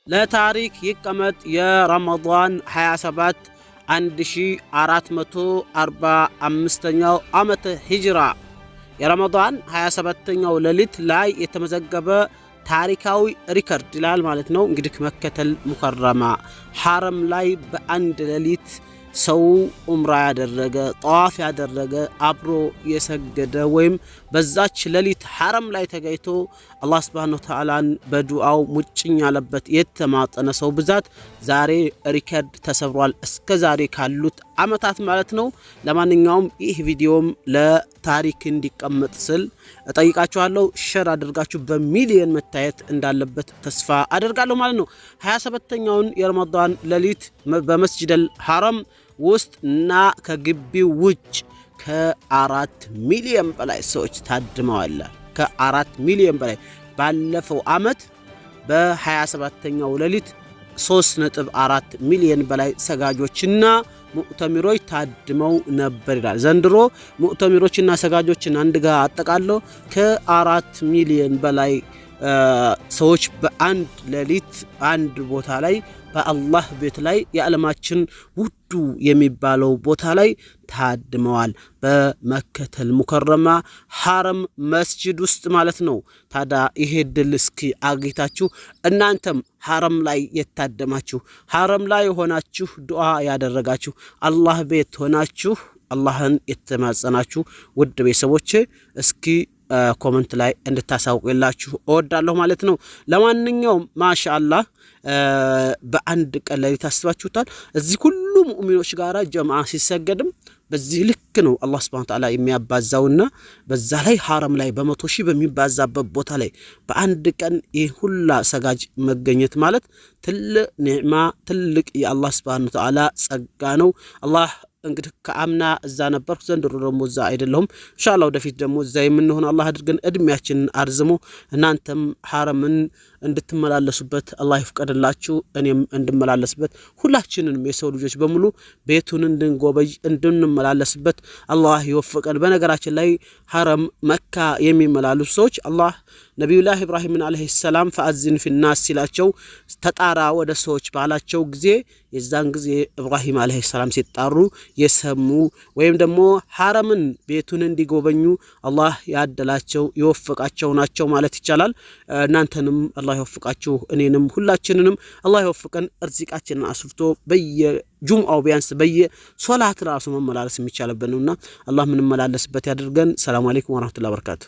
ለታሪክ ይቀመጥ የረመዳን 27 1445ኛው ዓመተ ሂጅራ የረመዳን 27ኛው ሌሊት ላይ የተመዘገበ ታሪካዊ ሪከርድ ይላል ማለት ነው። እንግዲህ መከተል ሙከረማ ሐረም ላይ በአንድ ሌሊት ሰው ዑምራ ያደረገ ጠዋፍ ያደረገ አብሮ የሰገደ ወይም በዛች ሌሊት ሐረም ላይ ተገኝቶ አላህ Subhanahu Wa Ta'ala በዱዓው ሙጭኝ ያለበት የተማጠነ ሰው ብዛት ዛሬ ሪከርድ ተሰብሯል እስከ ዛሬ ካሉት አመታት ማለት ነው። ለማንኛውም ይህ ቪዲዮም ለታሪክ እንዲቀመጥ ስል እጠይቃችኋለሁ። ሼር አድርጋችሁ በሚሊየን መታየት እንዳለበት ተስፋ አደርጋለሁ ማለት ነው። 27ኛውን የረመዳን ሌሊት በመስጂደል ሐረም ውስጥ እና ከግቢው ውጭ ከ4 ሚሊዮን በላይ ሰዎች ታድመዋል። ከ4 ሚሊዮን በላይ ባለፈው አመት በ27ኛው ሌሊት 3.4 ሚሊዮን በላይ ሰጋጆችና ሙዕተሚሮች ታድመው ነበር ይላል። ዘንድሮ ሙዕተሚሮችና ሰጋጆችን አንድ ጋር አጠቃለው ከ4 ሚሊዮን በላይ ሰዎች በአንድ ሌሊት አንድ ቦታ ላይ በአላህ ቤት ላይ የዓለማችን ውዱ የሚባለው ቦታ ላይ ታድመዋል። በመከተል ሙከረማ ሐረም መስጂድ ውስጥ ማለት ነው። ታዲያ ይሄ ድል እስኪ አግኝታችሁ እናንተም ሐረም ላይ የታደማችሁ ሐረም ላይ ሆናችሁ ዱዓ ያደረጋችሁ አላህ ቤት ሆናችሁ አላህን የተማጸናችሁ ውድ ቤተሰቦቼ እስኪ ኮሜንት ላይ እንድታሳውቁላችሁ እወዳለሁ ማለት ነው። ለማንኛውም ማሻአላህ በአንድ ቀን ላይ ታስባችሁታል እዚህ ሁሉ ሙእሚኖች ጋራ ጀማዓ ሲሰገድም በዚህ ልክ ነው አላህ Subhanahu Wa Ta'ala የሚያባዛውና በዛ ላይ ሐረም ላይ በመቶ ሺህ በሚባዛበት ቦታ ላይ በአንድ ቀን ይህ ሁላ ሰጋጅ መገኘት ማለት ትልቅ ኒዕማ ትልቅ የአላህ Subhanahu Wa Ta'ala ጸጋ ነው። አላህ እንግዲህ ከአምና እዛ ነበርኩ ዘንድሮ ደግሞ እዛ አይደለሁም። ኢንሻአላህ ወደፊት ደግሞ እዛ የምንሆን አላህ አድርገን እድሜያችንን አርዝሞ እናንተም ሐረምን እንድትመላለሱበት አላህ ይፍቀድላችሁ እኔም እንድመላለስበት ሁላችንንም የሰው ልጆች በሙሉ ቤቱን እንድንጎበይ እንድንመላለስበት አላህ ይወፍቀን። በነገራችን ላይ ሐረም መካ የሚመላለሱ ሰዎች አላህ ነብዩላህ ኢብራሂምን አለይሂ ሰላም ፈአዝን ፊናስ ሲላቸው ተጣራ ወደ ሰዎች ባላቸው ጊዜ የዛን ጊዜ ኢብራሂም አለይሂ ሰላም ሲጣሩ የሰሙ ወይም ደግሞ ሐረምን ቤቱን እንዲጎበኙ አላህ ያደላቸው ይወፍቃቸው ናቸው ማለት ይቻላል። እናንተንም አላህ ይወፍቃችሁ እኔንም ሁላችንንም አላህ ይወፍቀን። እርዚቃችንን አስፍቶ በየጁምዓው ቢያንስ በየሶላት ራሱ መመላለስ የሚቻልበት ነውና አላህ ምን መላለስበት ያድርገን። ሰላም አለይኩም ወራህመቱላሂ ወበረካቱ።